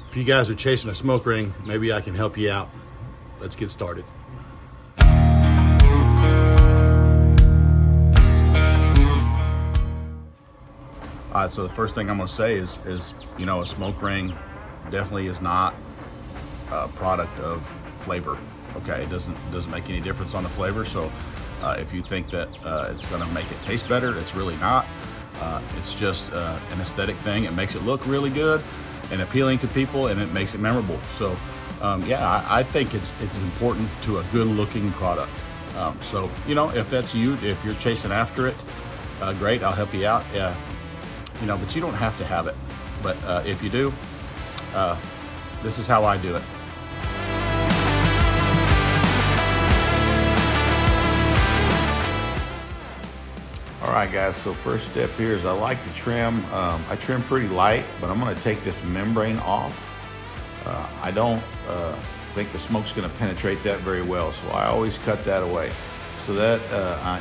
If you guys are chasing a smoke ring, maybe I can help you out. Let's get started. All right, so the first thing I'm gonna say is you know, a smoke ring definitely is not a product of flavor. Okay, it doesn't make any difference on the flavor. So if you think that it's gonna make it taste better, it's really not. It's just an aesthetic thing. It makes it look really good and appealing to people, and it makes it memorable. So yeah, I think it's important to a good looking product. So you know, if that's you, if you're chasing after it, great, I'll help you out. You know, but you don't have to have it. But if you do, this is how I do it. All right, guys, so first step here is I like to trim. I trim pretty light, but I'm gonna take this membrane off. I don't think the smoke's gonna penetrate that very well, so I always cut that away. So that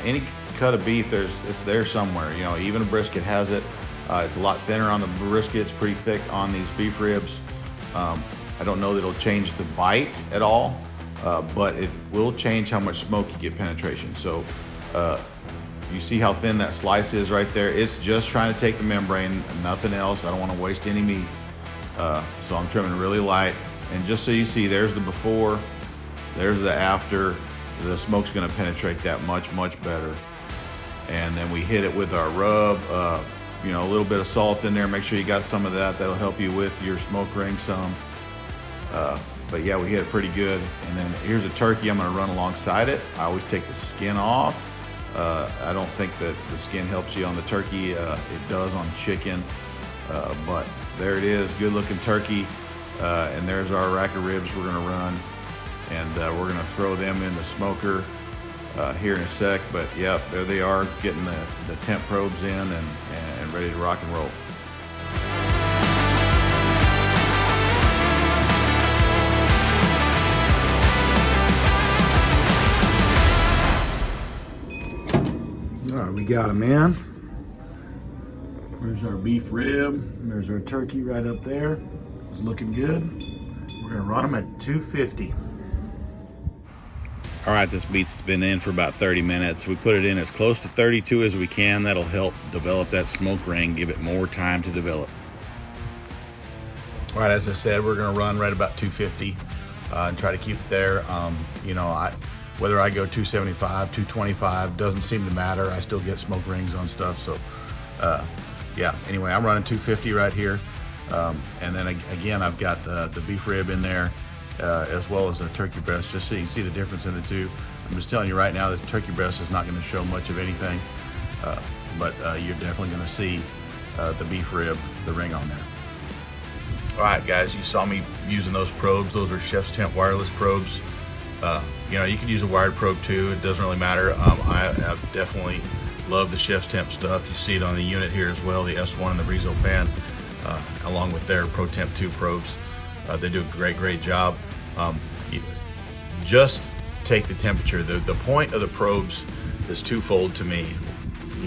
any cut of beef, it's there somewhere. You know, even a brisket has it. It's a lot thinner on the brisket. It's pretty thick on these beef ribs. I don't know that it'll change the bite at all, but it will change how much smoke you get penetration. So you see how thin that slice is right there? It's just trying to take the membrane, nothing else. I don't want to waste any meat. So I'm trimming really light. And just so you see, there's the before, there's the after. The smoke's gonna penetrate that much, much better. And then we hit it with our rub. You know, a little bit of salt in there. Make sure you got some of that. That'll help you with your smoke ring some. But yeah, we hit it pretty good. And then here's a turkey I'm gonna run alongside it. I always take the skin off. I don't think that the skin helps you on the turkey. It does on chicken. But there it is, good looking turkey. And there's our rack of ribs we're gonna run. And we're gonna throw them in the smoker here in a sec. But yep, there they are, getting the temp probes in and ready to rock and roll. All right, we got them in. There's our beef rib. There's our turkey right up there. It's looking good. We're gonna run them at 250. All right, this beef's been in for about 30 minutes. We put it in as close to 32 as we can. That'll help develop that smoke ring, give it more time to develop. All right, as I said, we're gonna run right about 250 and try to keep it there. You know, whether I go 275, 225, doesn't seem to matter. I still get smoke rings on stuff, so yeah. Anyway, I'm running 250 right here. And then again, I've got the beef rib in there, as well as a turkey breast, just so you can see the difference in the two. I'm just telling you right now, this turkey breast is not gonna show much of anything, but you're definitely gonna see the beef rib, the ring on there. All right, guys, you saw me using those probes. Those are Chef's Temp wireless probes. You know, you could use a wired probe too. It doesn't really matter. I definitely love the Chef's Temp stuff. You see it on the unit here as well, the S1 and the Brizo fan, along with their Pro Temp 2 probes. They do a great job. Just take the temperature. The point of the probes is twofold to me.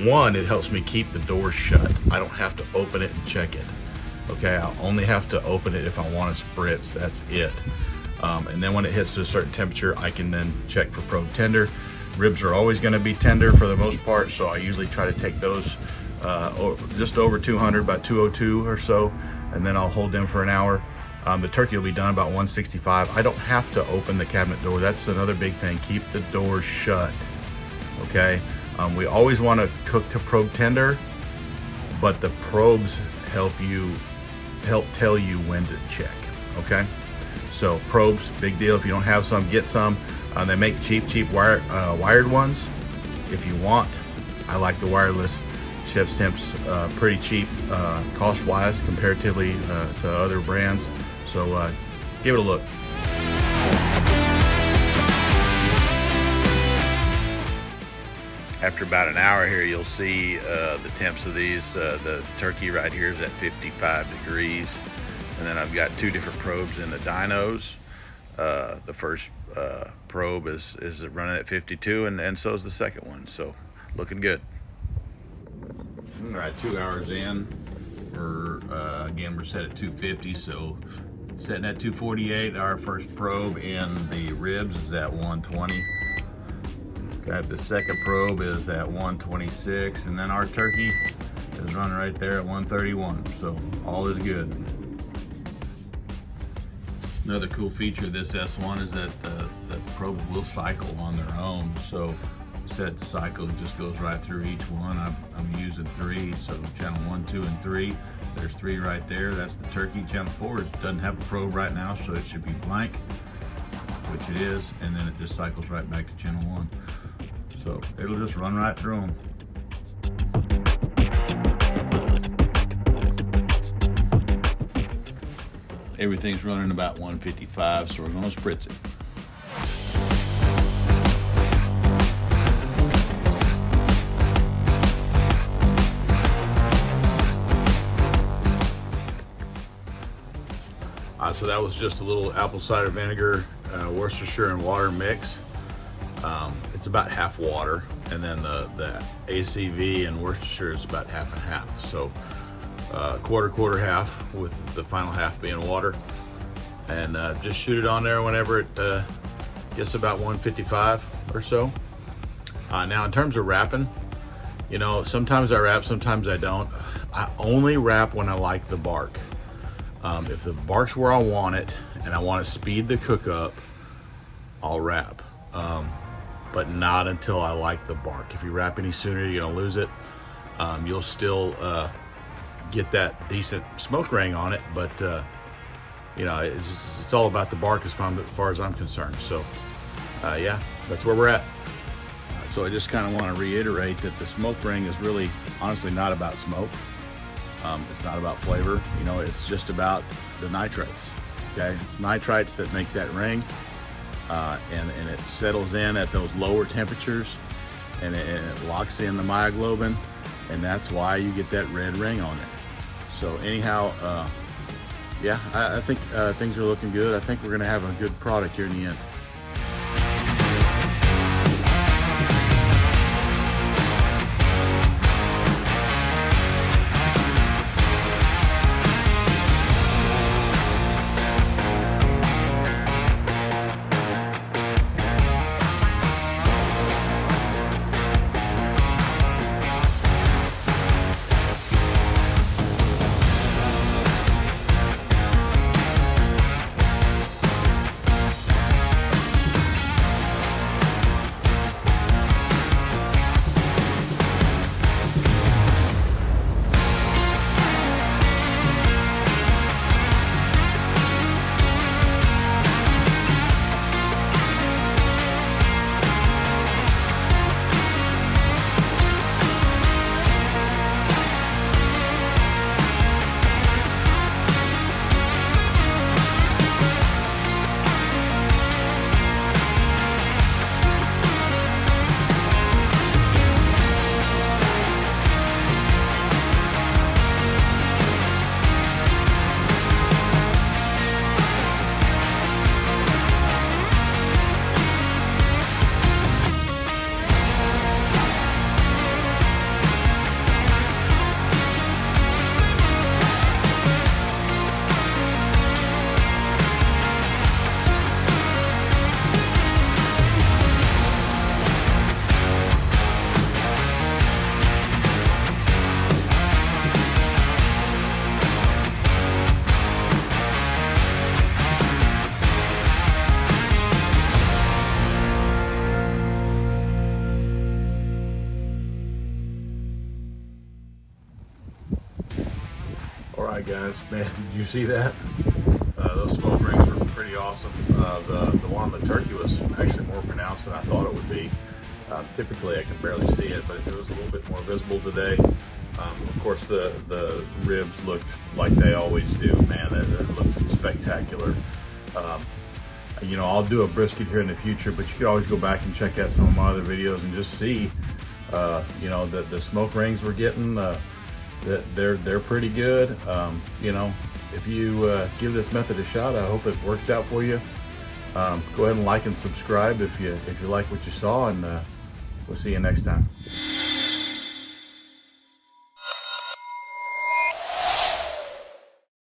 One, it helps me keep the door shut. I don't have to open it and check it. Okay, I'll only have to open it if I want to spritz, that's it. And then when it hits to a certain temperature, I can then check for probe tender. Ribs are always gonna be tender for the most part, so I usually try to take those just over 200, about 202 or so, and then I'll hold them for an hour. The turkey will be done about 165. I don't have to open the cabinet door. That's another big thing. Keep the door shut, okay? We always want to cook to probe tender, but the probes help tell you when to check, okay? So probes, big deal. If you don't have some, get some. They make cheap wired ones if you want. I like the wireless. Chef's Temp's pretty cheap cost-wise comparatively to other brands. So give it a look. After about an hour here, you'll see the temps of these. The turkey right here is at 55 degrees. And then I've got two different probes in the dynos. The first probe is running at 52, and so is the second one. So looking good. All right, 2 hours in. We're again, we're set at 250, so It's sitting at 248. Our first probe in the ribs is at 120. Got the second probe is at 126, and then our turkey is running right there at 131. So all is good. Another cool feature of this S1 is that the probes will cycle on their own. So set to cycle, it just goes right through each one. I'm using 3, so channel 1, 2, and 3. There's 3 right there. That's the turkey. Channel 4 doesn't have a probe right now, so it should be blank, which it is, and then it just cycles right back to channel 1. So it'll just run right through them. Everything's running about 155, so we're going to spritz it. So that was just a little apple cider vinegar, Worcestershire and water mix. It's about half water, and then the ACV and Worcestershire is about half and half. So quarter, half, with the final half being water. And just shoot it on there whenever it gets about 155 or so. Now in terms of wrapping, you know, sometimes I wrap, sometimes I don't. I only wrap when I like the bark. If the bark's where I want it and I want to speed the cook up, I'll wrap. But not until I like the bark. If you wrap any sooner, you're gonna lose it. You'll still get that decent smoke ring on it, but you know, it's all about the bark as far as I'm concerned. So yeah, that's where we're at. So I just kind of want to reiterate that the smoke ring is really, honestly, not about smoke. It's not about flavor. You know, it's just about the nitrites. Okay, it's nitrites that make that ring, and it settles in at those lower temperatures, and it locks in the myoglobin, and that's why you get that red ring on it. So anyhow, yeah, I think things are looking good. I think we're gonna have a good product here in the end. All right, guys, man, did you see that? Those smoke rings were pretty awesome. The one on the turkey was actually more pronounced than I thought it would be. Typically, I can barely see it, but it was a little bit more visible today. Of course, the ribs looked like they always do. Man, it looked spectacular. You know, I'll do a brisket here in the future, but you can always go back and check out some of my other videos and just see, you know, the smoke rings we're getting. They're pretty good. You know, if you give this method a shot, I hope it works out for you. Go ahead and like and subscribe if you like what you saw, and we'll see you next time.